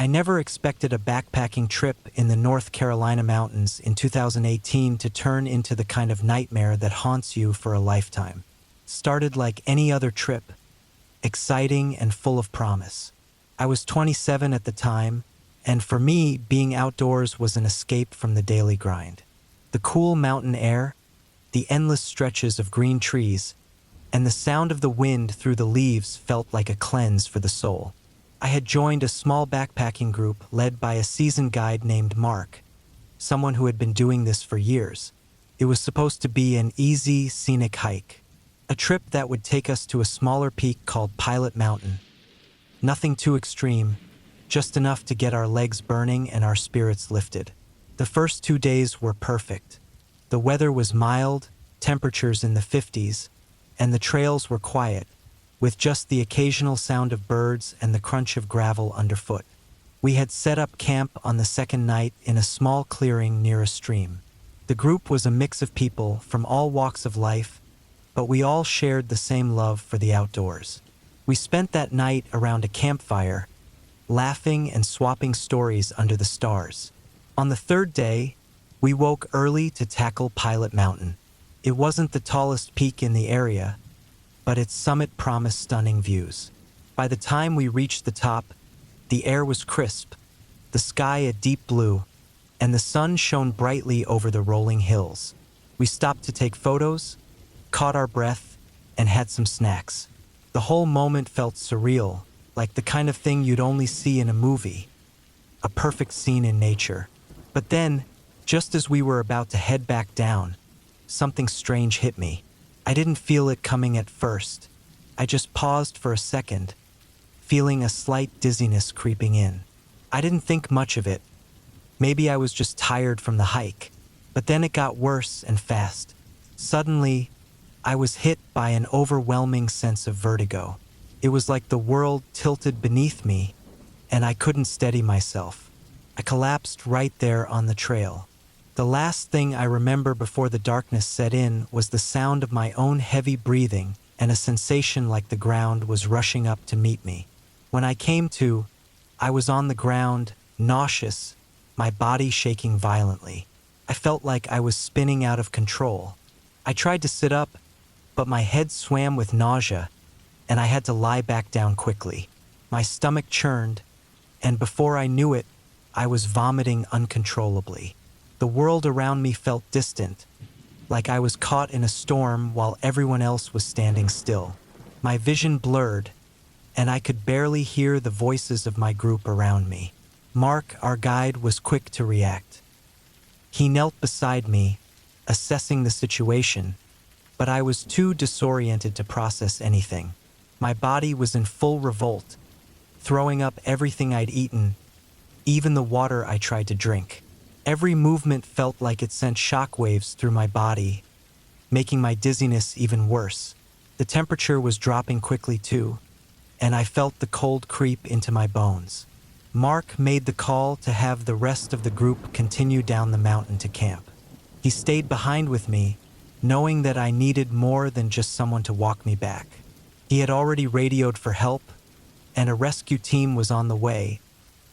I never expected a backpacking trip in the North Carolina mountains in 2018 to turn into the kind of nightmare that haunts you for a lifetime. Started like any other trip, exciting and full of promise. I was 27 at the time, and for me, being outdoors was an escape from the daily grind. The cool mountain air, the endless stretches of green trees, and the sound of the wind through the leaves felt like a cleanse for the soul. I had joined a small backpacking group led by a seasoned guide named Mark, someone who had been doing this for years. It was supposed to be an easy, scenic hike, a trip that would take us to a smaller peak called Pilot Mountain. Nothing too extreme, just enough to get our legs burning and our spirits lifted. The first 2 days were perfect. The weather was mild, temperatures in the 50s, and the trails were quiet, with just the occasional sound of birds and the crunch of gravel underfoot. We had set up camp on the second night in a small clearing near a stream. The group was a mix of people from all walks of life, but we all shared the same love for the outdoors. We spent that night around a campfire, laughing and swapping stories under the stars. On the third day, we woke early to tackle Pilot Mountain. It wasn't the tallest peak in the area, but its summit promised stunning views. By the time we reached the top, the air was crisp, the sky a deep blue, and the sun shone brightly over the rolling hills. We stopped to take photos, caught our breath, and had some snacks. The whole moment felt surreal, like the kind of thing you'd only see in a movie, a perfect scene in nature. But then, just as we were about to head back down, something strange hit me. I didn't feel it coming at first. I just paused for a second, feeling a slight dizziness creeping in. I didn't think much of it. Maybe I was just tired from the hike. But then it got worse and fast. Suddenly, I was hit by an overwhelming sense of vertigo. It was like the world tilted beneath me, and I couldn't steady myself. I collapsed right there on the trail. The last thing I remember before the darkness set in was the sound of my own heavy breathing and a sensation like the ground was rushing up to meet me. When I came to, I was on the ground, nauseous, my body shaking violently. I felt like I was spinning out of control. I tried to sit up, but my head swam with nausea, and I had to lie back down quickly. My stomach churned, and before I knew it, I was vomiting uncontrollably. The world around me felt distant, like I was caught in a storm while everyone else was standing still. My vision blurred, and I could barely hear the voices of my group around me. Mark, our guide, was quick to react. He knelt beside me, assessing the situation, but I was too disoriented to process anything. My body was in full revolt, throwing up everything I'd eaten, even the water I tried to drink. Every movement felt like it sent shockwaves through my body, making my dizziness even worse. The temperature was dropping quickly too, and I felt the cold creep into my bones. Mark made the call to have the rest of the group continue down the mountain to camp. He stayed behind with me, knowing that I needed more than just someone to walk me back. He had already radioed for help, and a rescue team was on the way,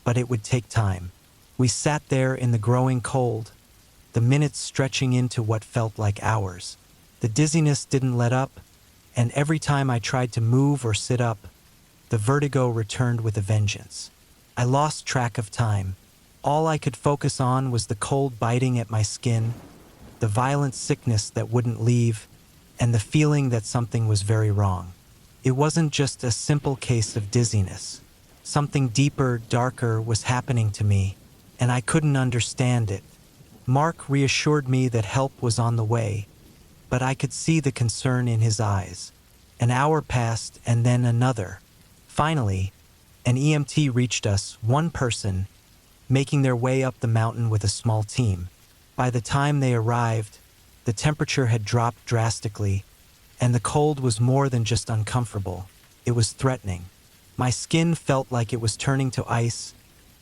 but it would take time. We sat there in the growing cold, the minutes stretching into what felt like hours. The dizziness didn't let up, and every time I tried to move or sit up, the vertigo returned with a vengeance. I lost track of time. All I could focus on was the cold biting at my skin, the violent sickness that wouldn't leave, and the feeling that something was very wrong. It wasn't just a simple case of dizziness. Something deeper, darker was happening to me, and I couldn't understand it. Mark reassured me that help was on the way, but I could see the concern in his eyes. An hour passed, and then another. Finally, an EMT reached us, one person, making their way up the mountain with a small team. By the time they arrived, the temperature had dropped drastically, and the cold was more than just uncomfortable. It was threatening. My skin felt like it was turning to ice,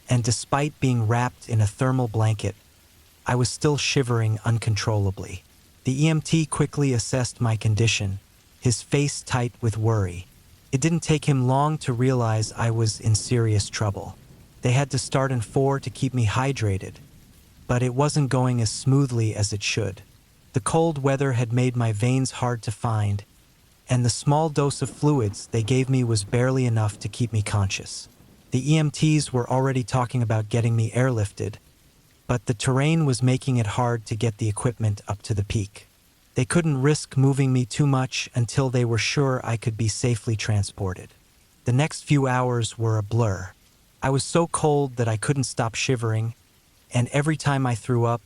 and despite being wrapped in a thermal blanket, I was still shivering uncontrollably. The EMT quickly assessed my condition, his face tight with worry. It didn't take him long to realize I was in serious trouble. They had to start in 4 to keep me hydrated, but it wasn't going as smoothly as it should. The cold weather had made my veins hard to find, and the small dose of fluids they gave me was barely enough to keep me conscious. The EMTs were already talking about getting me airlifted, but the terrain was making it hard to get the equipment up to the peak. They couldn't risk moving me too much until they were sure I could be safely transported. The next few hours were a blur. I was so cold that I couldn't stop shivering, and every time I threw up,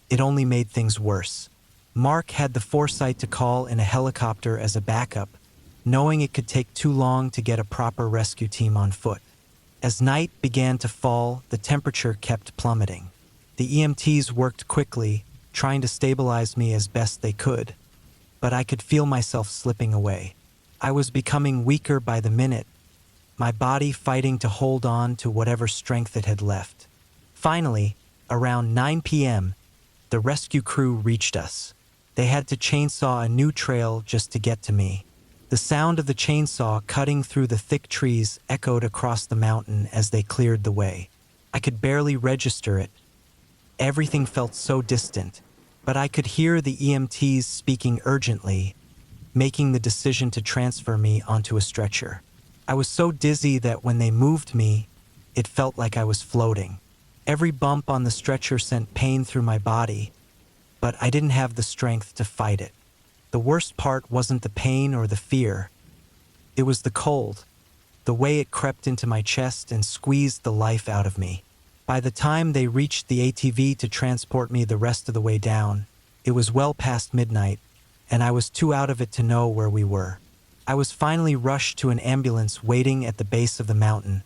it only made things worse. Mark had the foresight to call in a helicopter as a backup, knowing it could take too long to get a proper rescue team on foot. As night began to fall, the temperature kept plummeting. The EMTs worked quickly, trying to stabilize me as best they could, but I could feel myself slipping away. I was becoming weaker by the minute, my body fighting to hold on to whatever strength it had left. Finally, around 9 p.m., the rescue crew reached us. They had to chainsaw a new trail just to get to me. The sound of the chainsaw cutting through the thick trees echoed across the mountain as they cleared the way. I could barely register it. Everything felt so distant, but I could hear the EMTs speaking urgently, making the decision to transfer me onto a stretcher. I was so dizzy that when they moved me, it felt like I was floating. Every bump on the stretcher sent pain through my body, but I didn't have the strength to fight it. The worst part wasn't the pain or the fear. It was the cold, the way it crept into my chest and squeezed the life out of me. By the time they reached the ATV to transport me the rest of the way down, it was well past midnight, and I was too out of it to know where we were. I was finally rushed to an ambulance waiting at the base of the mountain,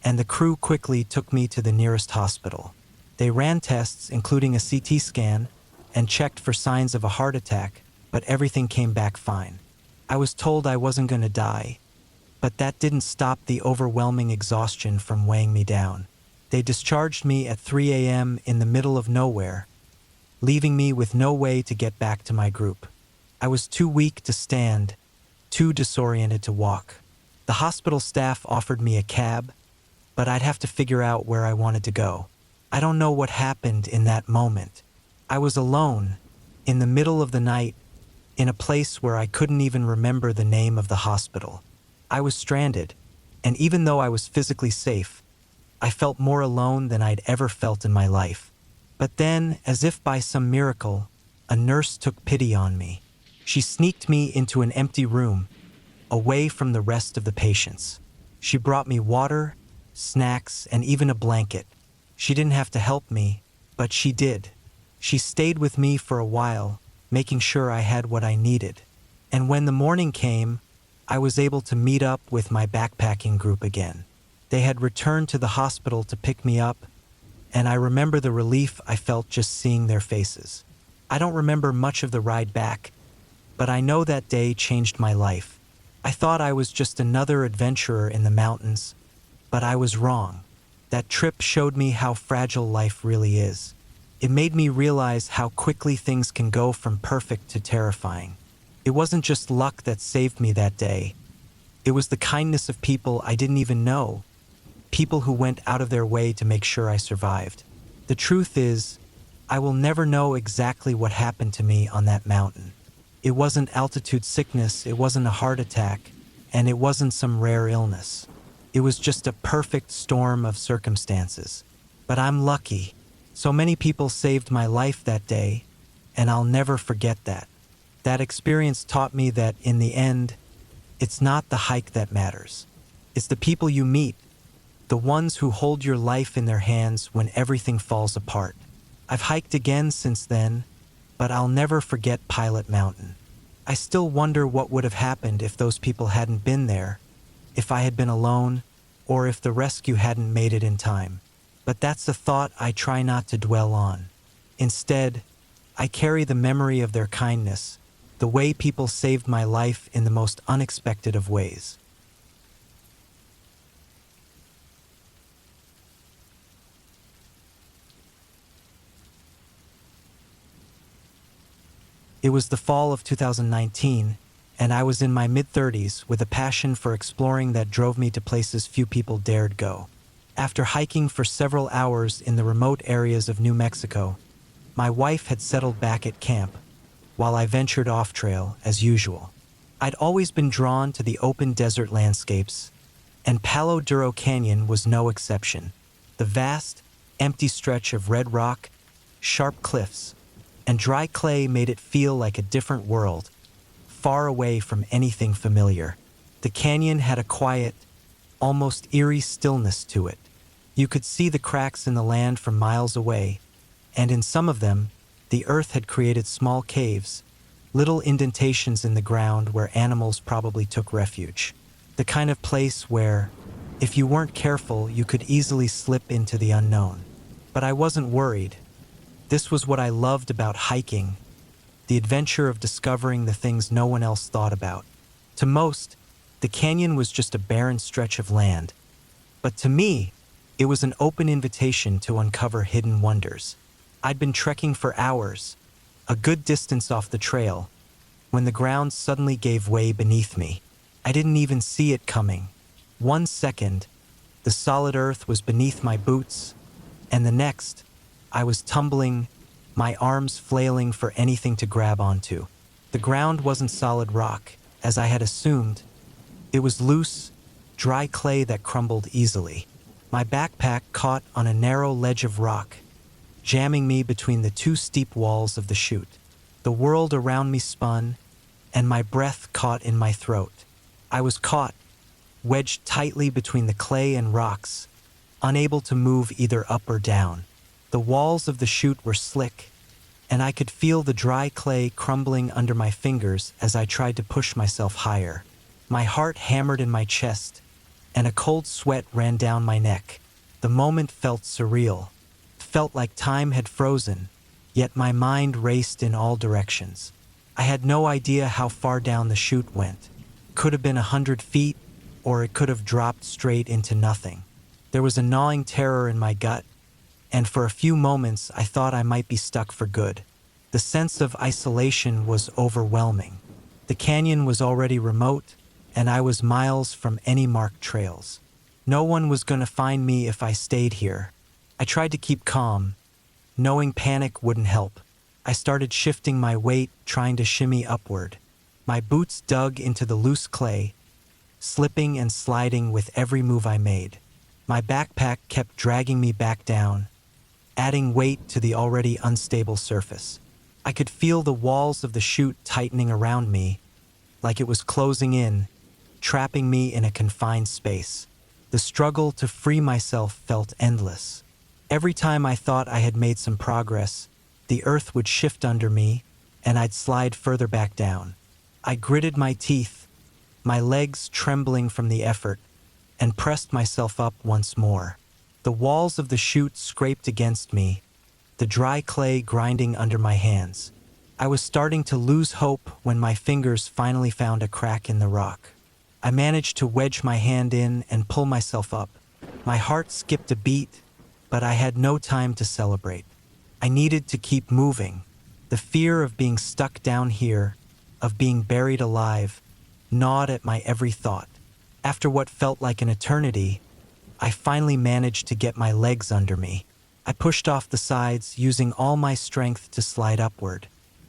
and the crew quickly took me to the nearest hospital. They ran tests, including a CT scan, and checked for signs of a heart attack, but everything came back fine. I was told I wasn't going to die, but that didn't stop the overwhelming exhaustion from weighing me down. They discharged me at 3 a.m. in the middle of nowhere, leaving me with no way to get back to my group. I was too weak to stand, too disoriented to walk. The hospital staff offered me a cab, but I'd have to figure out where I wanted to go. I don't know what happened in that moment. I was alone, in the middle of the night, in a place where I couldn't even remember the name of the hospital. I was stranded, and even though I was physically safe, I felt more alone than I'd ever felt in my life. But then, as if by some miracle, a nurse took pity on me. She sneaked me into an empty room, away from the rest of the patients. She brought me water, snacks, and even a blanket. She didn't have to help me, but she did. She stayed with me for a while, making sure I had what I needed. And when the morning came, I was able to meet up with my backpacking group again. They had returned to the hospital to pick me up, and I remember the relief I felt just seeing their faces. I don't remember much of the ride back, but I know that day changed my life. I thought I was just another adventurer in the mountains, but I was wrong. That trip showed me how fragile life really is. It made me realize how quickly things can go from perfect to terrifying. It wasn't just luck that saved me that day. It was the kindness of people I didn't even know, people who went out of their way to make sure I survived. The truth is, I will never know exactly what happened to me on that mountain. It wasn't altitude sickness, it wasn't a heart attack, and it wasn't some rare illness. It was just a perfect storm of circumstances. But I'm lucky. So many people saved my life that day, and I'll never forget that. That experience taught me that, in the end, it's not the hike that matters. It's the people you meet, the ones who hold your life in their hands when everything falls apart. I've hiked again since then, but I'll never forget Pilot Mountain. I still wonder what would have happened if those people hadn't been there, if I had been alone, or if the rescue hadn't made it in time. But that's a thought I try not to dwell on. Instead, I carry the memory of their kindness, the way people saved my life in the most unexpected of ways. It was the fall of 2019, and I was in my mid-30s with a passion for exploring that drove me to places few people dared go. After hiking for several hours in the remote areas of New Mexico, my wife had settled back at camp, while I ventured off-trail as usual. I'd always been drawn to the open desert landscapes, and Palo Duro Canyon was no exception. The vast, empty stretch of red rock, sharp cliffs, and dry clay made it feel like a different world, far away from anything familiar. The canyon had a quiet, almost eerie stillness to it. You could see the cracks in the land from miles away, and in some of them, the earth had created small caves, little indentations in the ground where animals probably took refuge. The kind of place where, if you weren't careful, you could easily slip into the unknown. But I wasn't worried. This was what I loved about hiking, the adventure of discovering the things no one else thought about. To most, the canyon was just a barren stretch of land. But to me, it was an open invitation to uncover hidden wonders. I'd been trekking for hours, a good distance off the trail, when the ground suddenly gave way beneath me. I didn't even see it coming. 1 second, the solid earth was beneath my boots, and the next, I was tumbling, my arms flailing for anything to grab onto. The ground wasn't solid rock, as I had assumed. It was loose, dry clay that crumbled easily. My backpack caught on a narrow ledge of rock, jamming me between the two steep walls of the chute. The world around me spun, and my breath caught in my throat. I was caught, wedged tightly between the clay and rocks, unable to move either up or down. The walls of the chute were slick, and I could feel the dry clay crumbling under my fingers as I tried to push myself higher. My heart hammered in my chest, and a cold sweat ran down my neck. The moment felt surreal. It felt like time had frozen, yet my mind raced in all directions. I had no idea how far down the chute went. It could have been 100 feet, or it could have dropped straight into nothing. There was a gnawing terror in my gut, and for a few moments I thought I might be stuck for good. The sense of isolation was overwhelming. The canyon was already remote, and I was miles from any marked trails. No one was going to find me if I stayed here. I tried to keep calm, knowing panic wouldn't help. I started shifting my weight, trying to shimmy upward. My boots dug into the loose clay, slipping and sliding with every move I made. My backpack kept dragging me back down, adding weight to the already unstable surface. I could feel the walls of the chute tightening around me, like it was closing in, trapping me in a confined space. The struggle to free myself felt endless. Every time I thought I had made some progress, the earth would shift under me, and I'd slide further back down. I gritted my teeth, my legs trembling from the effort, and pressed myself up once more. The walls of the chute scraped against me, the dry clay grinding under my hands. I was starting to lose hope when my fingers finally found a crack in the rock. I managed to wedge my hand in and pull myself up. My heart skipped a beat, but I had no time to celebrate. I needed to keep moving. The fear of being stuck down here, of being buried alive, gnawed at my every thought. After what felt like an eternity, I finally managed to get my legs under me. I pushed off the sides, using all my strength to slide upward.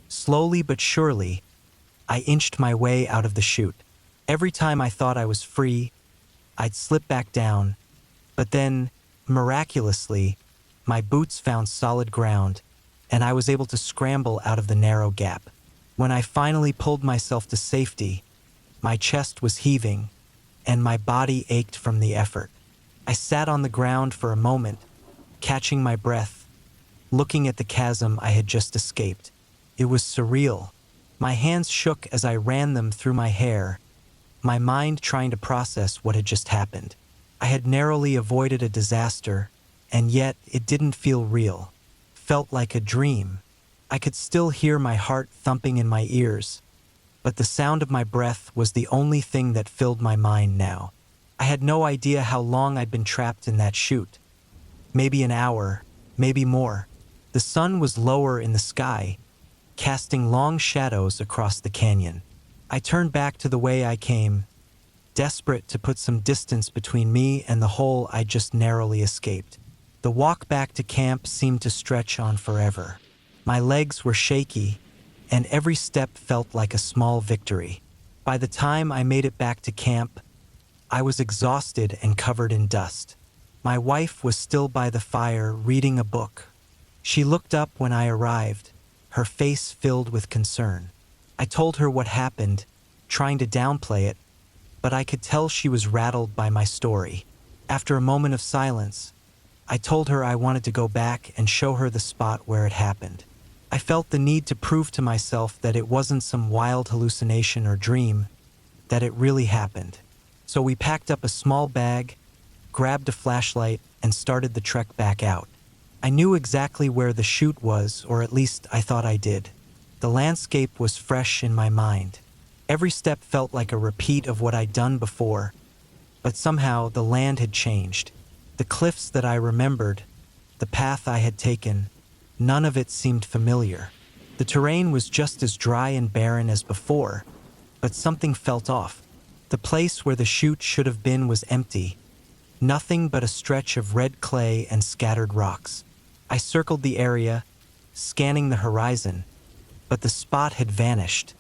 Slowly but surely, I inched my way out of the chute. Every time I thought I was free, I'd slip back down, but then, miraculously, my boots found solid ground, and I was able to scramble out of the narrow gap. When I finally pulled myself to safety, my chest was heaving, and my body ached from the effort. I sat on the ground for a moment, catching my breath, looking at the chasm I had just escaped. It was surreal. My hands shook as I ran them through my hair, my mind trying to process what had just happened. I had narrowly avoided a disaster, and yet it didn't feel real. Felt like a dream. I could still hear my heart thumping in my ears, but the sound of my breath was the only thing that filled my mind now. I had no idea how long I'd been trapped in that chute. Maybe an hour, maybe more. The sun was lower in the sky, casting long shadows across the canyon. I turned back to the way I came, desperate to put some distance between me and the hole I just narrowly escaped. The walk back to camp seemed to stretch on forever. My legs were shaky, and every step felt like a small victory. By the time I made it back to camp, I was exhausted and covered in dust. My wife was still by the fire reading a book. She looked up when I arrived, her face filled with concern. I told her what happened, trying to downplay it, but I could tell she was rattled by my story. After a moment of silence, I told her I wanted to go back and show her the spot where it happened. I felt the need to prove to myself that it wasn't some wild hallucination or dream, that it really happened. So we packed up a small bag, grabbed a flashlight, and started the trek back out. I knew exactly where the chute was, or at least I thought I did. The landscape was fresh in my mind. Every step felt like a repeat of what I'd done before, but somehow the land had changed. The cliffs that I remembered, the path I had taken, none of it seemed familiar. The terrain was just as dry and barren as before, but something felt off. The place where the chute should have been was empty, nothing but a stretch of red clay and scattered rocks. I circled the area, scanning the horizon, but the spot had vanished,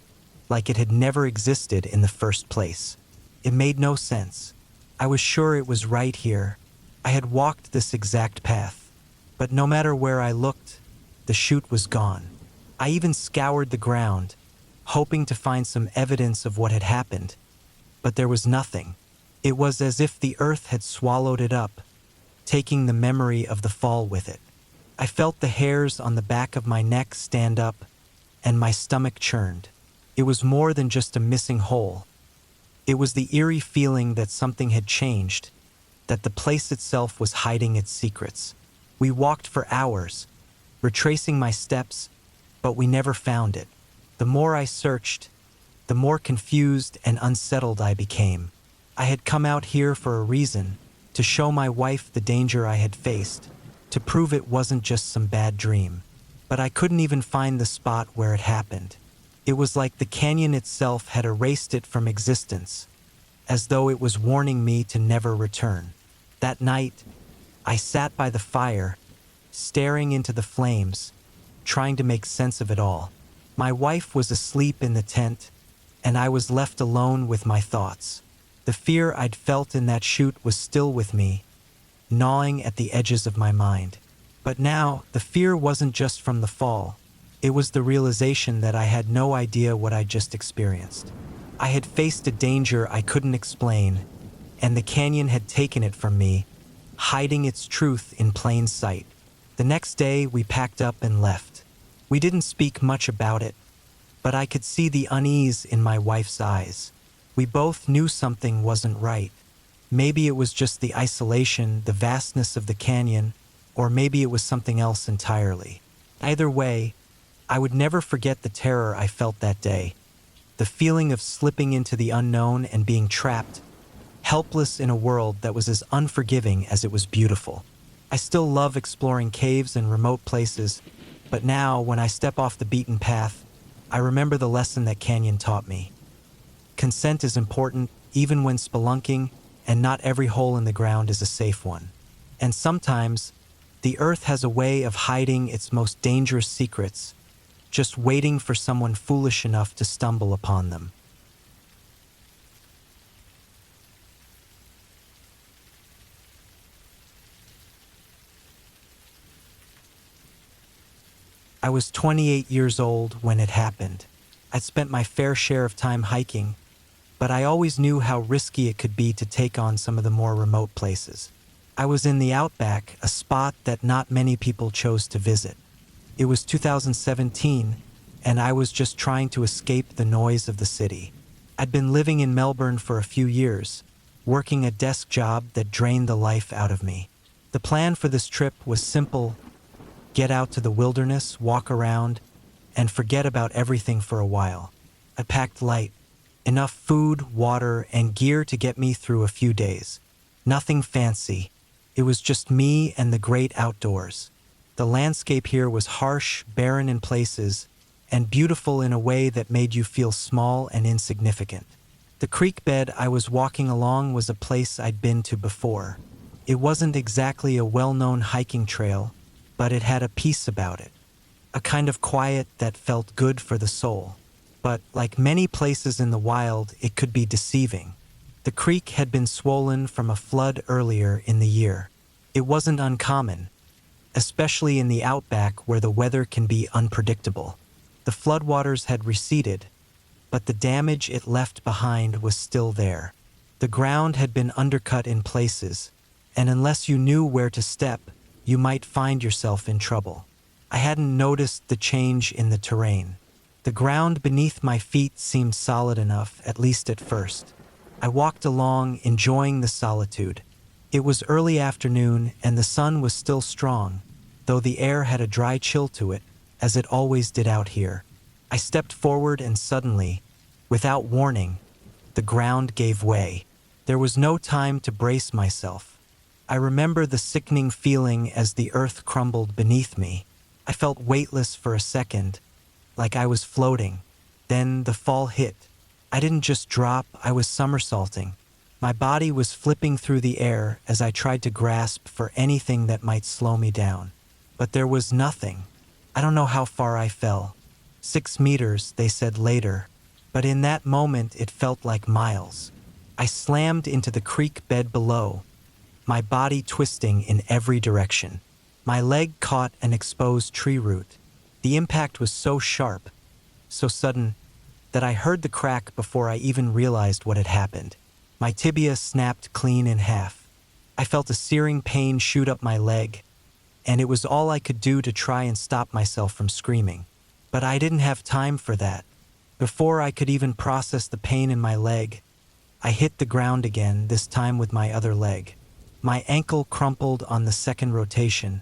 like it had never existed in the first place. It made no sense. I was sure it was right here. I had walked this exact path, but no matter where I looked, the chute was gone. I even scoured the ground, hoping to find some evidence of what had happened, but there was nothing. It was as if the earth had swallowed it up, taking the memory of the fall with it. I felt the hairs on the back of my neck stand up, and my stomach churned. It was more than just a missing hole. It was the eerie feeling that something had changed, that the place itself was hiding its secrets. We walked for hours, retracing my steps, but we never found it. The more I searched, the more confused and unsettled I became. I had come out here for a reason, to show my wife the danger I had faced, to prove it wasn't just some bad dream. But I couldn't even find the spot where it happened. It was like the canyon itself had erased it from existence, as though it was warning me to never return. That night, I sat by the fire, staring into the flames, trying to make sense of it all. My wife was asleep in the tent, and I was left alone with my thoughts. The fear I'd felt in that chute was still with me, gnawing at the edges of my mind. But now, the fear wasn't just from the fall. It was the realization that I had no idea what I just experienced. I had faced a danger I couldn't explain, and the canyon had taken it from me, hiding its truth in plain sight. The next day, we packed up and left. We didn't speak much about it, but I could see the unease in my wife's eyes. We both knew something wasn't right. Maybe it was just the isolation, the vastness of the canyon, or maybe it was something else entirely. Either way, I would never forget the terror I felt that day. The feeling of slipping into the unknown and being trapped, helpless in a world that was as unforgiving as it was beautiful. I still love exploring caves and remote places, but now, when I step off the beaten path, I remember the lesson that canyon taught me. Consent is important, even when spelunking, and not every hole in the ground is a safe one. And sometimes, the earth has a way of hiding its most dangerous secrets, just waiting for someone foolish enough to stumble upon them. I was 28 years old when it happened. I'd spent my fair share of time hiking, but I always knew how risky it could be to take on some of the more remote places. I was in the outback, a spot that not many people chose to visit. It was 2017, and I was just trying to escape the noise of the city. I'd been living in Melbourne for a few years, working a desk job that drained the life out of me. The plan for this trip was simple: get out to the wilderness, walk around, and forget about everything for a while. I packed light, enough food, water, and gear to get me through a few days. Nothing fancy. It was just me and the great outdoors. The landscape here was harsh, barren in places, and beautiful in a way that made you feel small and insignificant. The creek bed I was walking along was a place I'd been to before. It wasn't exactly a well-known hiking trail, but it had a peace about it. A kind of quiet that felt good for the soul. But, like many places in the wild, it could be deceiving. The creek had been swollen from a flood earlier in the year. It wasn't uncommon, especially in the outback where the weather can be unpredictable. The floodwaters had receded, but the damage it left behind was still there. The ground had been undercut in places, and unless you knew where to step, you might find yourself in trouble. I hadn't noticed the change in the terrain. The ground beneath my feet seemed solid enough, at least at first. I walked along, enjoying the solitude. It was early afternoon, and the sun was still strong, though the air had a dry chill to it, as it always did out here. I stepped forward and suddenly, without warning, the ground gave way. There was no time to brace myself. I remember the sickening feeling as the earth crumbled beneath me. I felt weightless for a second, like I was floating. Then the fall hit. I didn't just drop, I was somersaulting. My body was flipping through the air as I tried to grasp for anything that might slow me down. But there was nothing. I don't know how far I fell. 6 meters, they said later. But in that moment, it felt like miles. I slammed into the creek bed below, my body twisting in every direction. My leg caught an exposed tree root. The impact was so sharp, so sudden, that I heard the crack before I even realized what had happened. My tibia snapped clean in half. I felt a searing pain shoot up my leg, and it was all I could do to try and stop myself from screaming. But I didn't have time for that. Before I could even process the pain in my leg, I hit the ground again, this time with my other leg. My ankle crumpled on the second rotation,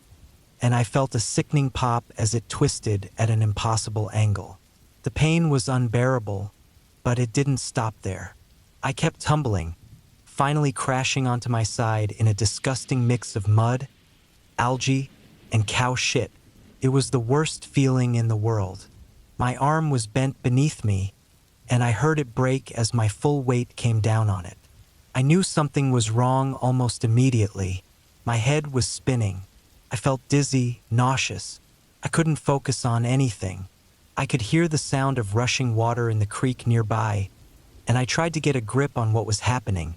and I felt a sickening pop as it twisted at an impossible angle. The pain was unbearable, but it didn't stop there. I kept tumbling, finally crashing onto my side in a disgusting mix of mud, algae, and cow shit. It was the worst feeling in the world. My arm was bent beneath me, and I heard it break as my full weight came down on it. I knew something was wrong almost immediately. My head was spinning. I felt dizzy, nauseous. I couldn't focus on anything. I could hear the sound of rushing water in the creek nearby, and I tried to get a grip on what was happening.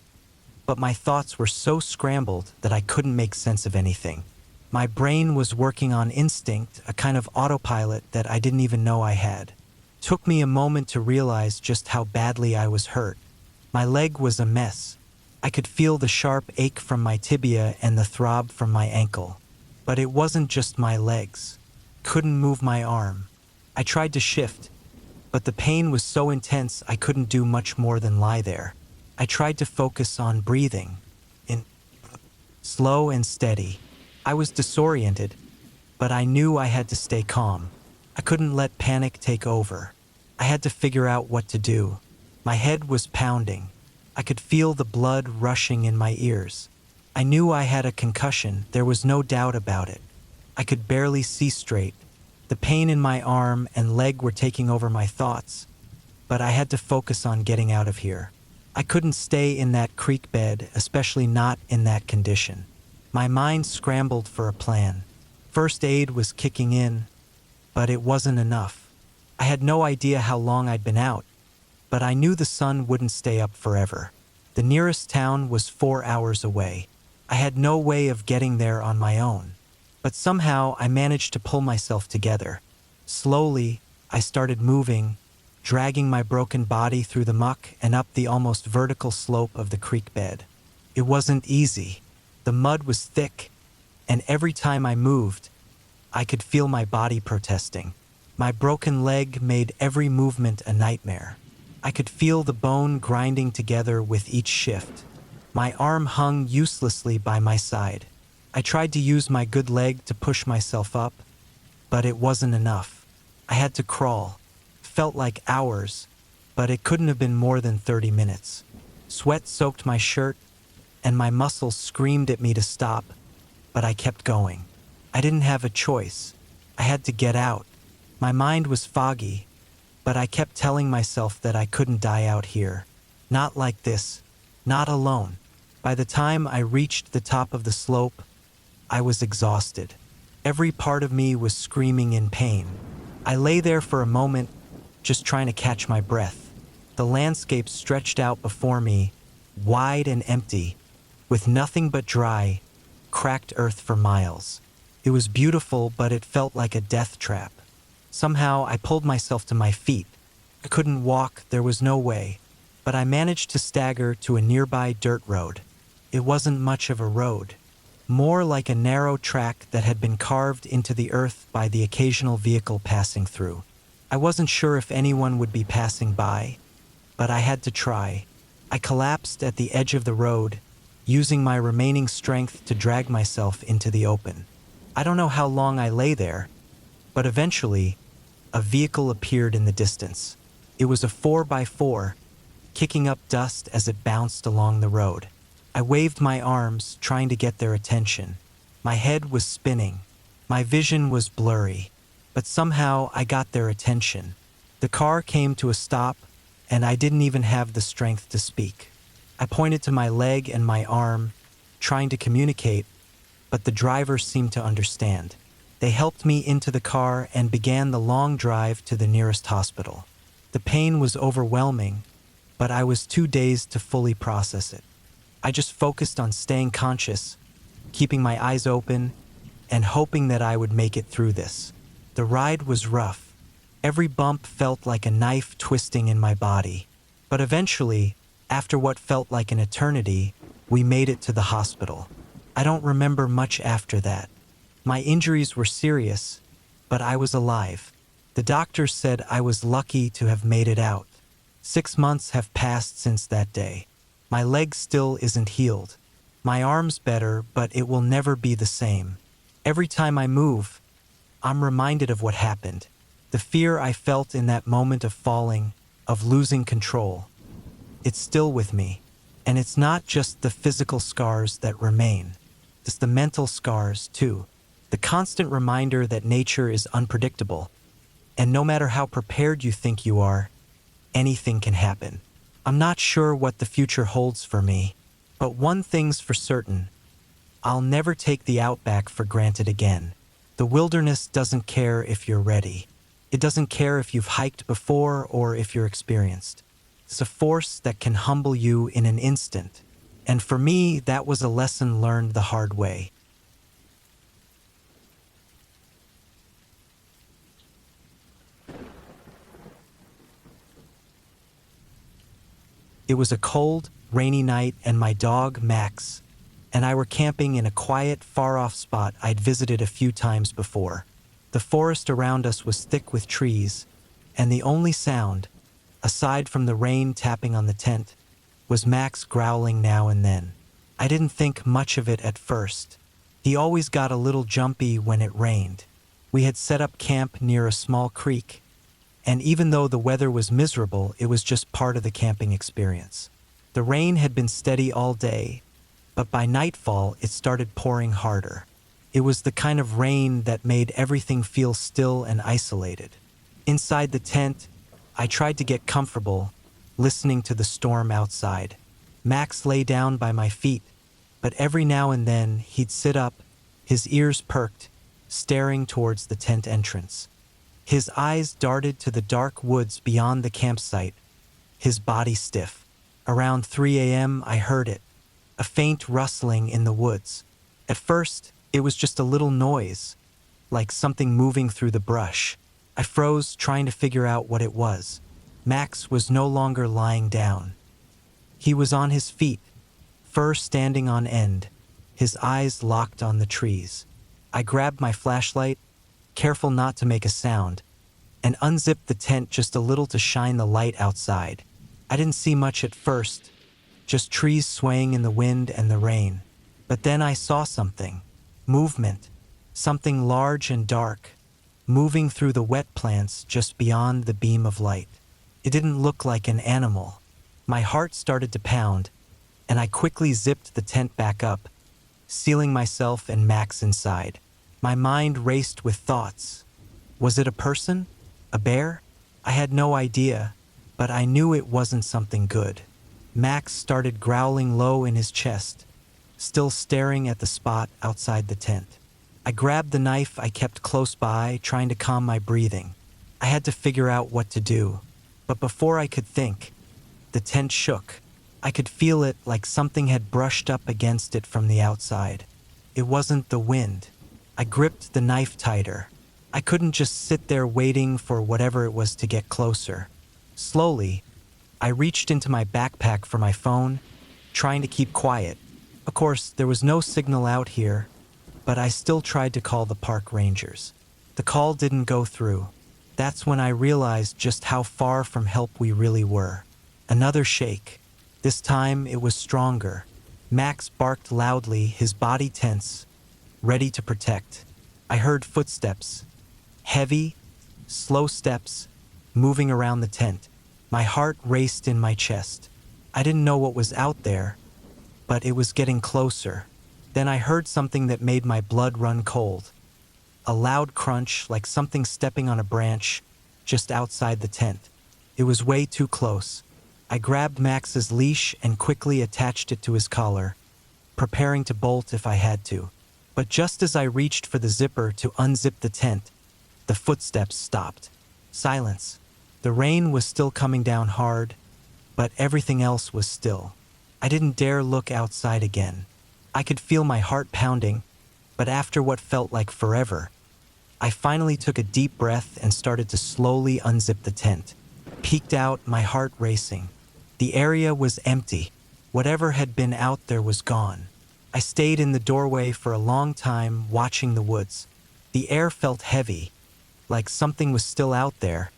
But my thoughts were so scrambled that I couldn't make sense of anything. My brain was working on instinct, a kind of autopilot that I didn't even know I had. It took me a moment to realize just how badly I was hurt. My leg was a mess. I could feel the sharp ache from my tibia and the throb from my ankle. But it wasn't just my legs. Couldn't move my arm. I tried to shift, but the pain was so intense I couldn't do much more than lie there. I tried to focus on breathing, in slow and steady. I was disoriented, but I knew I had to stay calm. I couldn't let panic take over. I had to figure out what to do. My head was pounding. I could feel the blood rushing in my ears. I knew I had a concussion, there was no doubt about it. I could barely see straight. The pain in my arm and leg were taking over my thoughts, but I had to focus on getting out of here. I couldn't stay in that creek bed, especially not in that condition. My mind scrambled for a plan. First aid was kicking in, but it wasn't enough. I had no idea how long I'd been out, but I knew the sun wouldn't stay up forever. The nearest town was 4 hours away. I had no way of getting there on my own, but somehow I managed to pull myself together. Slowly, I started moving, dragging my broken body through the muck and up the almost vertical slope of the creek bed. It wasn't easy. The mud was thick, and every time I moved, I could feel my body protesting. My broken leg made every movement a nightmare. I could feel the bone grinding together with each shift. My arm hung uselessly by my side. I tried to use my good leg to push myself up, but it wasn't enough. I had to crawl. It felt like hours, but it couldn't have been more than 30 minutes. Sweat soaked my shirt, and my muscles screamed at me to stop, but I kept going. I didn't have a choice. I had to get out. My mind was foggy, but I kept telling myself that I couldn't die out here. Not like this. Not alone. By the time I reached the top of the slope, I was exhausted. Every part of me was screaming in pain. I lay there for a moment, just trying to catch my breath. The landscape stretched out before me, wide and empty, with nothing but dry, cracked earth for miles. It was beautiful, but it felt like a death trap. Somehow, I pulled myself to my feet. I couldn't walk, there was no way, but I managed to stagger to a nearby dirt road. It wasn't much of a road, more like a narrow track that had been carved into the earth by the occasional vehicle passing through. I wasn't sure if anyone would be passing by, but I had to try. I collapsed at the edge of the road, using my remaining strength to drag myself into the open. I don't know how long I lay there, but eventually, a vehicle appeared in the distance. It was a 4x4, kicking up dust as it bounced along the road. I waved my arms, trying to get their attention. My head was spinning. My vision was blurry, but somehow I got their attention. The car came to a stop, and I didn't even have the strength to speak. I pointed to my leg and my arm, trying to communicate, but the driver seemed to understand. They helped me into the car and began the long drive to the nearest hospital. The pain was overwhelming, but I was too dazed to fully process it. I just focused on staying conscious, keeping my eyes open, and hoping that I would make it through this. The ride was rough. Every bump felt like a knife twisting in my body. But eventually, after what felt like an eternity, we made it to the hospital. I don't remember much after that. My injuries were serious, but I was alive. The doctor said I was lucky to have made it out. 6 months have passed since that day. My leg still isn't healed. My arm's better, but it will never be the same. Every time I move, I'm reminded of what happened. The fear I felt in that moment of falling, of losing control. It's still with me. And it's not just the physical scars that remain. It's the mental scars, too. The constant reminder that nature is unpredictable. And no matter how prepared you think you are, anything can happen. I'm not sure what the future holds for me, but one thing's for certain. I'll never take the outback for granted again. The wilderness doesn't care if you're ready. It doesn't care if you've hiked before or if you're experienced. It's a force that can humble you in an instant. And for me, that was a lesson learned the hard way. It was a cold, rainy night, and my dog, Max, and I were camping in a quiet, far-off spot I'd visited a few times before. The forest around us was thick with trees, and the only sound, aside from the rain tapping on the tent, was Max growling now and then. I didn't think much of it at first. He always got a little jumpy when it rained. We had set up camp near a small creek, and even though the weather was miserable, it was just part of the camping experience. The rain had been steady all day, but by nightfall it started pouring harder. It was the kind of rain that made everything feel still and isolated. Inside the tent, I tried to get comfortable, listening to the storm outside. Max lay down by my feet, but every now and then he'd sit up, his ears perked, staring towards the tent entrance. His eyes darted to the dark woods beyond the campsite, his body stiff. Around 3 a.m. I heard it, a faint rustling in the woods. At first, it was just a little noise, like something moving through the brush. I froze, trying to figure out what it was. Max was no longer lying down. He was on his feet, fur standing on end, his eyes locked on the trees. I grabbed my flashlight, careful not to make a sound, and unzipped the tent just a little to shine the light outside. I didn't see much at first, just trees swaying in the wind and the rain. But then I saw something. Movement. Something large and dark, moving through the wet plants just beyond the beam of light. It didn't look like an animal. My heart started to pound, and I quickly zipped the tent back up, sealing myself and Max inside. My mind raced with thoughts. Was it a person? A bear? I had no idea, but I knew it wasn't something good. Max started growling low in his chest, still staring at the spot outside the tent. I grabbed the knife I kept close by, trying to calm my breathing. I had to figure out what to do. But before I could think, the tent shook. I could feel it like something had brushed up against it from the outside. It wasn't the wind. I gripped the knife tighter. I couldn't just sit there waiting for whatever it was to get closer. Slowly, I reached into my backpack for my phone, trying to keep quiet. Of course, there was no signal out here, but I still tried to call the park rangers. The call didn't go through. That's when I realized just how far from help we really were. Another shake. This time it was stronger. Max barked loudly, his body tense, ready to protect. I heard footsteps. Heavy, slow steps, moving around the tent. My heart raced in my chest. I didn't know what was out there, but it was getting closer. Then I heard something that made my blood run cold. A loud crunch, like something stepping on a branch, just outside the tent. It was way too close. I grabbed Max's leash and quickly attached it to his collar, preparing to bolt if I had to. But just as I reached for the zipper to unzip the tent, the footsteps stopped. Silence. The rain was still coming down hard, but everything else was still. I didn't dare look outside again. I could feel my heart pounding, but after what felt like forever, I finally took a deep breath and started to slowly unzip the tent. Peeked out, my heart racing. The area was empty. Whatever had been out there was gone. I stayed in the doorway for a long time, watching the woods. The air felt heavy, like something was still out there,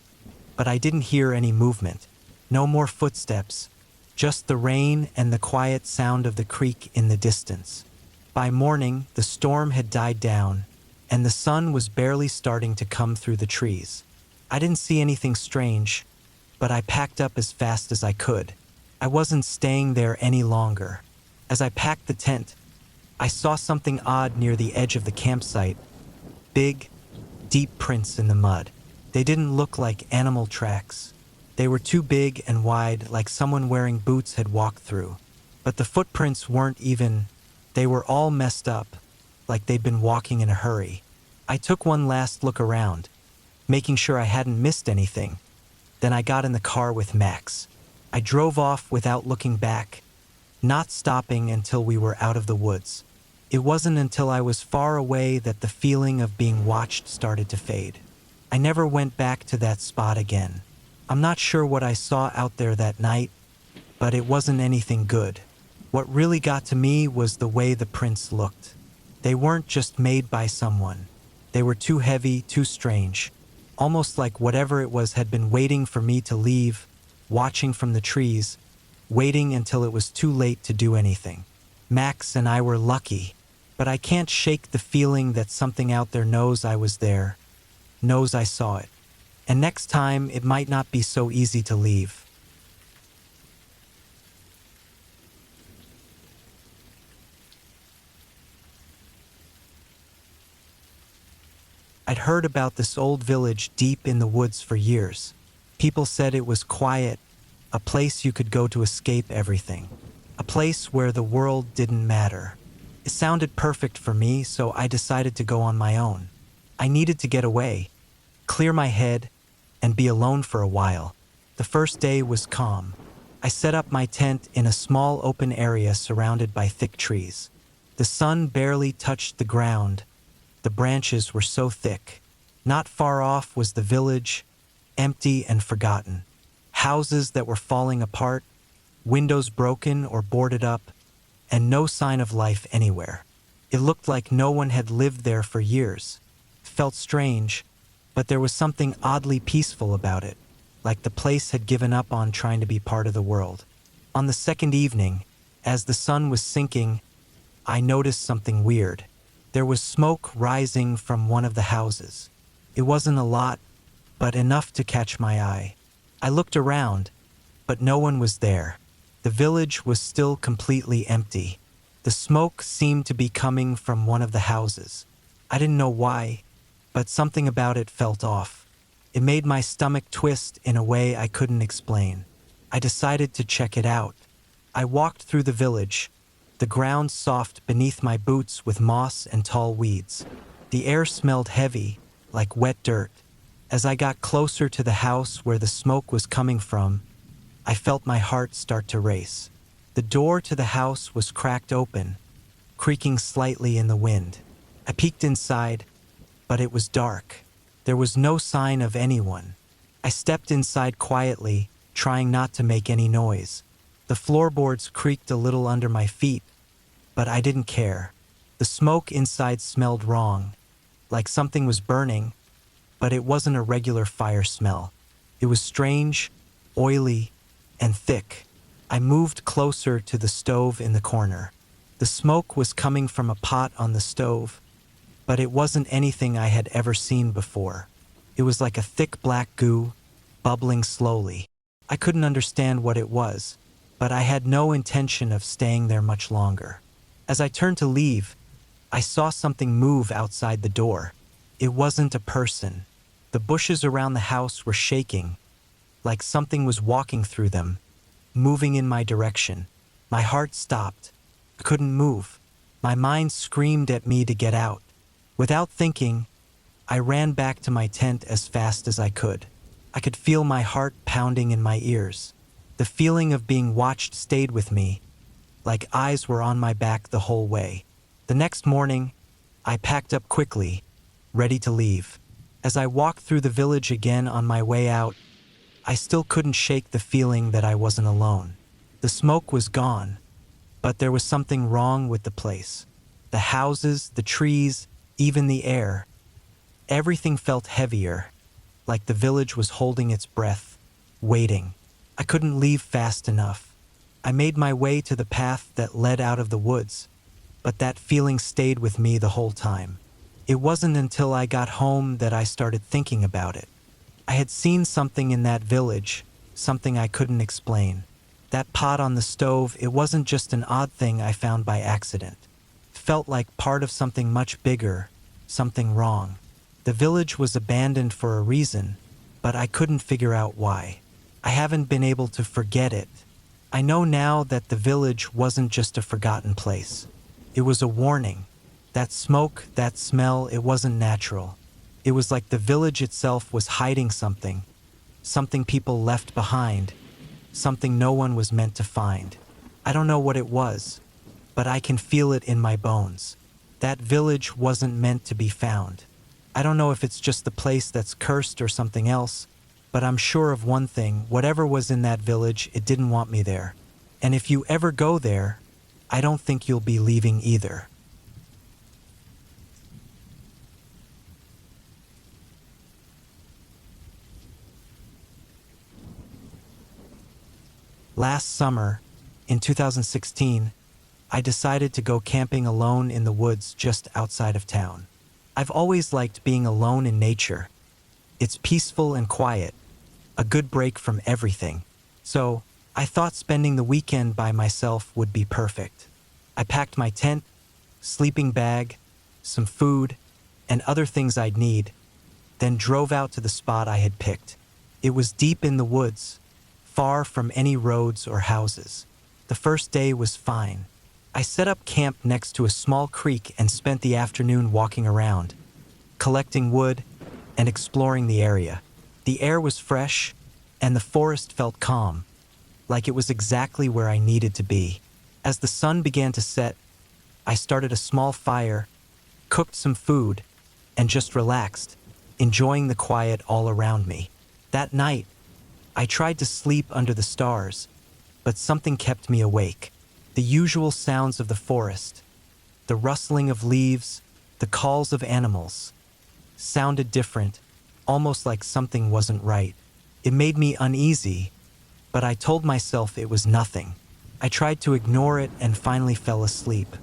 but I didn't hear any movement. No more footsteps, just the rain and the quiet sound of the creek in the distance. By morning, the storm had died down, and the sun was barely starting to come through the trees. I didn't see anything strange, but I packed up as fast as I could. I wasn't staying there any longer. As I packed the tent, I saw something odd near the edge of the campsite. Big, deep prints in the mud. They didn't look like animal tracks. They were too big and wide, like someone wearing boots had walked through. But the footprints weren't even. They were all messed up, like they'd been walking in a hurry. I took one last look around, making sure I hadn't missed anything. Then I got in the car with Max. I drove off without looking back, not stopping until we were out of the woods. It wasn't until I was far away that the feeling of being watched started to fade. I never went back to that spot again. I'm not sure what I saw out there that night, but it wasn't anything good. What really got to me was the way the prints looked. They weren't just made by someone. They were too heavy, too strange. Almost like whatever it was had been waiting for me to leave, watching from the trees, waiting until it was too late to do anything. Max and I were lucky, but I can't shake the feeling that something out there knows I was there, knows I saw it. And next time, it might not be so easy to leave. I'd heard about this old village deep in the woods for years. People said it was quiet, a place you could go to escape everything, a place where the world didn't matter. It sounded perfect for me, so I decided to go on my own. I needed to get away, clear my head, and be alone for a while. The first day was calm. I set up my tent in a small open area surrounded by thick trees. The sun barely touched the ground. The branches were so thick. Not far off was the village, empty and forgotten. Houses that were falling apart, windows broken or boarded up, and no sign of life anywhere. It looked like no one had lived there for years. It felt strange, but there was something oddly peaceful about it, like the place had given up on trying to be part of the world. On the second evening, as the sun was sinking, I noticed something weird. There was smoke rising from one of the houses. It wasn't a lot, but enough to catch my eye. I looked around, but no one was there. The village was still completely empty. The smoke seemed to be coming from one of the houses. I didn't know why, but something about it felt off. It made my stomach twist in a way I couldn't explain. I decided to check it out. I walked through the village, the ground soft beneath my boots with moss and tall weeds. The air smelled heavy, like wet dirt. As I got closer to the house where the smoke was coming from, I felt my heart start to race. The door to the house was cracked open, creaking slightly in the wind. I peeked inside, but it was dark. There was no sign of anyone. I stepped inside quietly, trying not to make any noise. The floorboards creaked a little under my feet, but I didn't care. The smoke inside smelled wrong, like something was burning, but it wasn't a regular fire smell. It was strange, oily, and thick. I moved closer to the stove in the corner. The smoke was coming from a pot on the stove, but it wasn't anything I had ever seen before. It was like a thick black goo, bubbling slowly. I couldn't understand what it was, but I had no intention of staying there much longer. As I turned to leave, I saw something move outside the door. It wasn't a person. The bushes around the house were shaking, like something was walking through them, moving in my direction. My heart stopped. I couldn't move. My mind screamed at me to get out. Without thinking, I ran back to my tent as fast as I could. I could feel my heart pounding in my ears. The feeling of being watched stayed with me, like eyes were on my back the whole way. The next morning, I packed up quickly, ready to leave. As I walked through the village again on my way out, I still couldn't shake the feeling that I wasn't alone. The smoke was gone, but there was something wrong with the place. The houses, the trees, even the air. Everything felt heavier, like the village was holding its breath, waiting. I couldn't leave fast enough. I made my way to the path that led out of the woods, but that feeling stayed with me the whole time. It wasn't until I got home that I started thinking about it. I had seen something in that village, something I couldn't explain. That pot on the stove, it wasn't just an odd thing I found by accident. It felt like part of something much bigger, something wrong. The village was abandoned for a reason, but I couldn't figure out why. I haven't been able to forget it. I know now that the village wasn't just a forgotten place. It was a warning. That smoke, that smell, it wasn't natural. It was like the village itself was hiding something, something people left behind, something no one was meant to find. I don't know what it was, but I can feel it in my bones. That village wasn't meant to be found. I don't know if it's just the place that's cursed or something else, but I'm sure of one thing: whatever was in that village, it didn't want me there. And if you ever go there, I don't think you'll be leaving either. Last summer, in 2016, I decided to go camping alone in the woods just outside of town. I've always liked being alone in nature. It's peaceful and quiet, a good break from everything. So, I thought spending the weekend by myself would be perfect. I packed my tent, sleeping bag, some food, and other things I'd need, then drove out to the spot I had picked. It was deep in the woods, far from any roads or houses. The first day was fine. I set up camp next to a small creek and spent the afternoon walking around, collecting wood and exploring the area. The air was fresh, and the forest felt calm, like it was exactly where I needed to be. As the sun began to set, I started a small fire, cooked some food, and just relaxed, enjoying the quiet all around me. That night, I tried to sleep under the stars, but something kept me awake. The usual sounds of the forest, the rustling of leaves, the calls of animals, sounded different, almost like something wasn't right. It made me uneasy, but I told myself it was nothing. I tried to ignore it and finally fell asleep.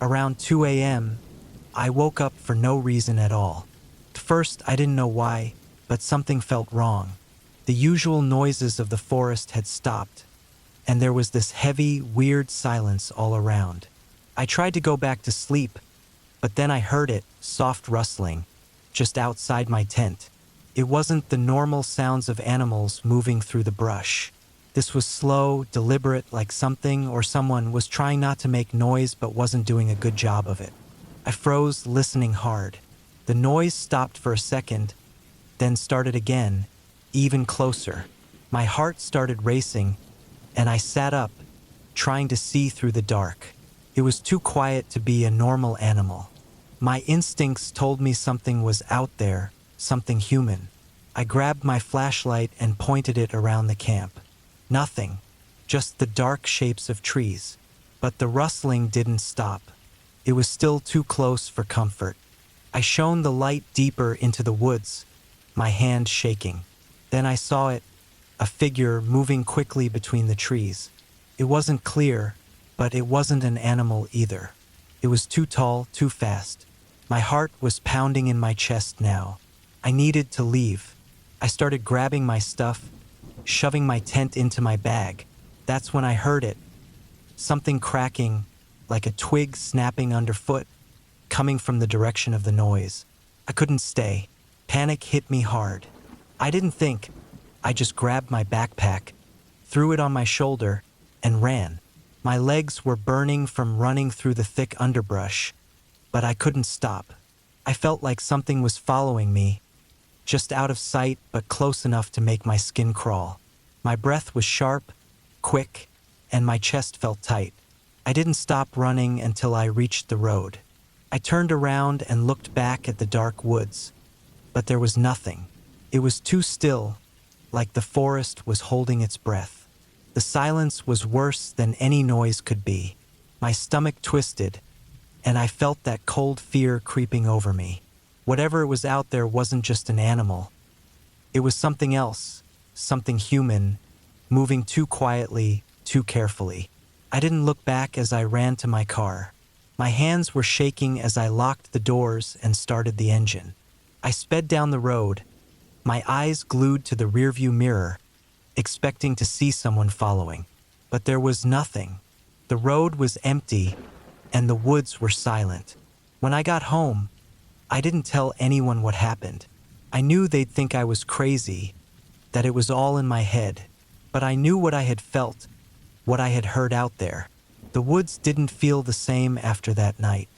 Around 2 a.m., I woke up for no reason at all. At first, I didn't know why, but something felt wrong. The usual noises of the forest had stopped, and there was this heavy, weird silence all around. I tried to go back to sleep, but then I heard it, soft rustling, just outside my tent. It wasn't the normal sounds of animals moving through the brush. This was slow, deliberate, like something or someone was trying not to make noise but wasn't doing a good job of it. I froze, listening hard. The noise stopped for a second, then started again, even closer. My heart started racing, and I sat up, trying to see through the dark. It was too quiet to be a normal animal. My instincts told me something was out there, something human. I grabbed my flashlight and pointed it around the camp. Nothing, just the dark shapes of trees. But the rustling didn't stop. It was still too close for comfort. I shone the light deeper into the woods, my hand shaking. Then I saw it, a figure moving quickly between the trees. It wasn't clear, but it wasn't an animal either. It was too tall, too fast. My heart was pounding in my chest now. I needed to leave. I started grabbing my stuff, shoving my tent into my bag. That's when I heard it. Something cracking, like a twig snapping underfoot, coming from the direction of the noise. I couldn't stay. Panic hit me hard. I didn't think. I just grabbed my backpack, threw it on my shoulder, and ran. My legs were burning from running through the thick underbrush, but I couldn't stop. I felt like something was following me, just out of sight but close enough to make my skin crawl. My breath was sharp, quick, and my chest felt tight. I didn't stop running until I reached the road. I turned around and looked back at the dark woods, but there was nothing. It was too still, like the forest was holding its breath. The silence was worse than any noise could be. My stomach twisted, and I felt that cold fear creeping over me. Whatever was out there wasn't just an animal. It was something else, something human, moving too quietly, too carefully. I didn't look back as I ran to my car. My hands were shaking as I locked the doors and started the engine. I sped down the road, my eyes glued to the rearview mirror, expecting to see someone following. But there was nothing. The road was empty, and the woods were silent. When I got home, I didn't tell anyone what happened. I knew they'd think I was crazy, that it was all in my head. But I knew what I had felt, what I had heard out there. The woods didn't feel the same after that night.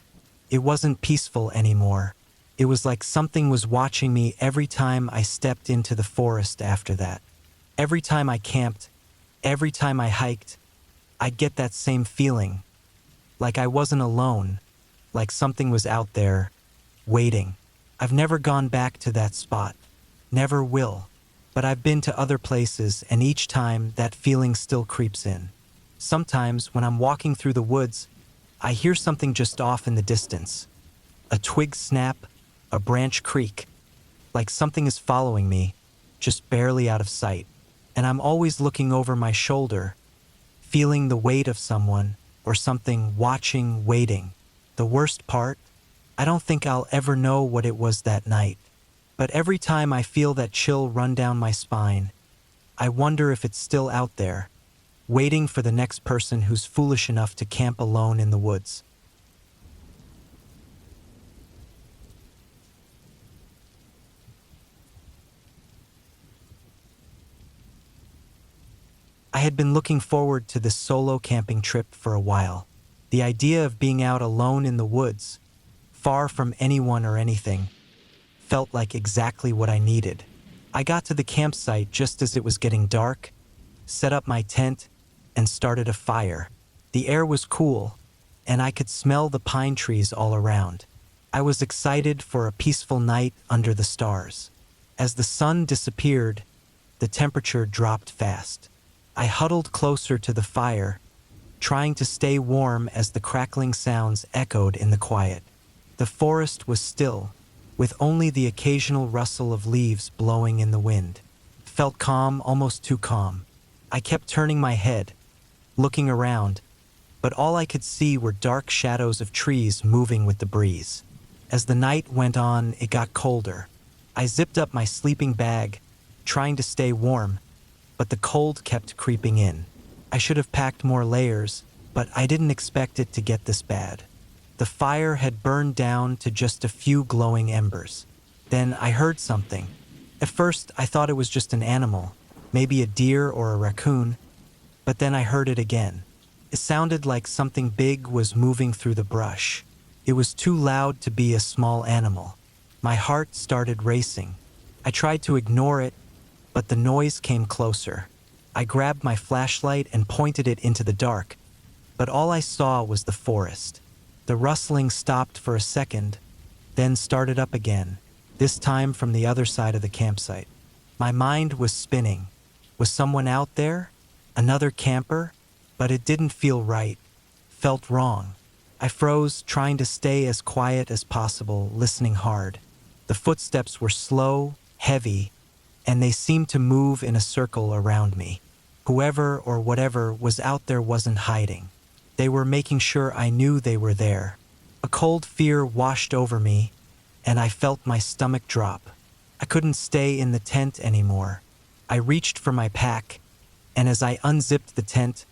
It wasn't peaceful anymore. It was like something was watching me every time I stepped into the forest after that. Every time I camped, every time I hiked, I'd get that same feeling. Like I wasn't alone, like something was out there, waiting. I've never gone back to that spot. Never will. But I've been to other places, and each time that feeling still creeps in. Sometimes when I'm walking through the woods, I hear something just off in the distance. A twig snap, a branch creak, like something is following me, just barely out of sight. And I'm always looking over my shoulder, feeling the weight of someone or something watching, waiting. The worst part, I don't think I'll ever know what it was that night. But every time I feel that chill run down my spine, I wonder if it's still out there, waiting for the next person who's foolish enough to camp alone in the woods. I had been looking forward to this solo camping trip for a while. The idea of being out alone in the woods, far from anyone or anything, felt like exactly what I needed. I got to the campsite just as it was getting dark, set up my tent, and started a fire. The air was cool, and I could smell the pine trees all around. I was excited for a peaceful night under the stars. As the sun disappeared, the temperature dropped fast. I huddled closer to the fire, trying to stay warm as the crackling sounds echoed in the quiet. The forest was still, with only the occasional rustle of leaves blowing in the wind. It felt calm, almost too calm. I kept turning my head, looking around, but all I could see were dark shadows of trees moving with the breeze. As the night went on, it got colder. I zipped up my sleeping bag, trying to stay warm, but the cold kept creeping in. I should have packed more layers, but I didn't expect it to get this bad. The fire had burned down to just a few glowing embers. Then I heard something. At first, I thought it was just an animal, maybe a deer or a raccoon, but then I heard it again. It sounded like something big was moving through the brush. It was too loud to be a small animal. My heart started racing. I tried to ignore it, but the noise came closer. I grabbed my flashlight and pointed it into the dark, but all I saw was the forest. The rustling stopped for a second, then started up again, this time from the other side of the campsite. My mind was spinning. Was someone out there? Another camper? But it didn't feel right. Felt wrong. I froze, trying to stay as quiet as possible, listening hard. The footsteps were slow, heavy, and they seemed to move in a circle around me. Whoever or whatever was out there wasn't hiding. They were making sure I knew they were there. A cold fear washed over me, and I felt my stomach drop. I couldn't stay in the tent anymore. I reached for my pack, and as I unzipped the tent,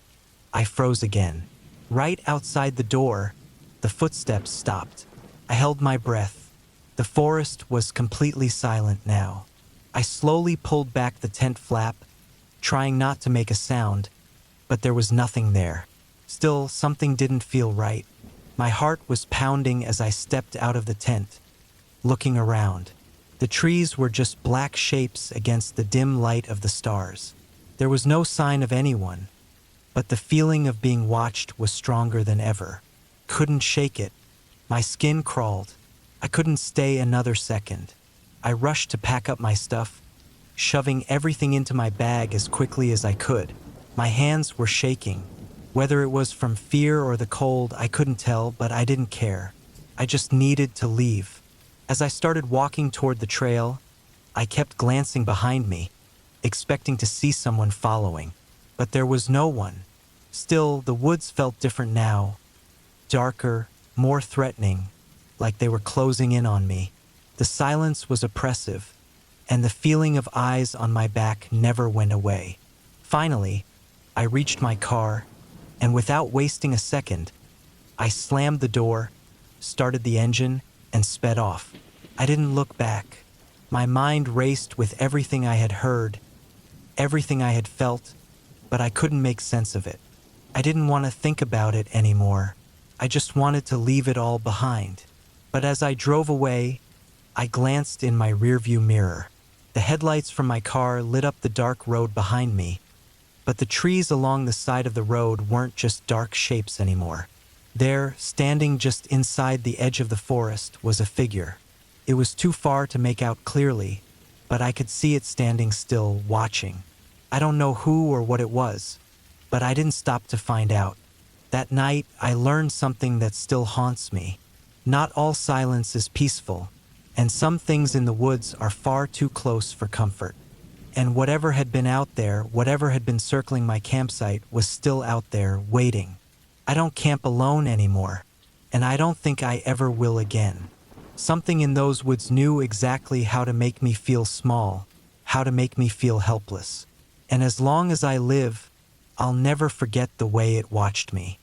I froze again. Right outside the door, the footsteps stopped. I held my breath. The forest was completely silent now. I slowly pulled back the tent flap, trying not to make a sound, but there was nothing there. Still, something didn't feel right. My heart was pounding as I stepped out of the tent, looking around. The trees were just black shapes against the dim light of the stars. There was no sign of anyone, but the feeling of being watched was stronger than ever. Couldn't shake it. My skin crawled. I couldn't stay another second. I rushed to pack up my stuff, shoving everything into my bag as quickly as I could. My hands were shaking. Whether it was from fear or the cold, I couldn't tell, but I didn't care. I just needed to leave. As I started walking toward the trail, I kept glancing behind me, expecting to see someone following. But there was no one. Still, the woods felt different now. Darker, more threatening, like they were closing in on me. The silence was oppressive, and the feeling of eyes on my back never went away. Finally, I reached my car, and without wasting a second, I slammed the door, started the engine, and sped off. I didn't look back. My mind raced with everything I had heard, everything I had felt, but I couldn't make sense of it. I didn't want to think about it anymore. I just wanted to leave it all behind. But as I drove away, I glanced in my rearview mirror. The headlights from my car lit up the dark road behind me, but the trees along the side of the road weren't just dark shapes anymore. There, standing just inside the edge of the forest, was a figure. It was too far to make out clearly, but I could see it standing still, watching. I don't know who or what it was, but I didn't stop to find out. That night, I learned something that still haunts me. Not all silence is peaceful, and some things in the woods are far too close for comfort. And whatever had been out there, whatever had been circling my campsite, was still out there, waiting. I don't camp alone anymore, and I don't think I ever will again. Something in those woods knew exactly how to make me feel small, how to make me feel helpless. And as long as I live, I'll never forget the way it watched me.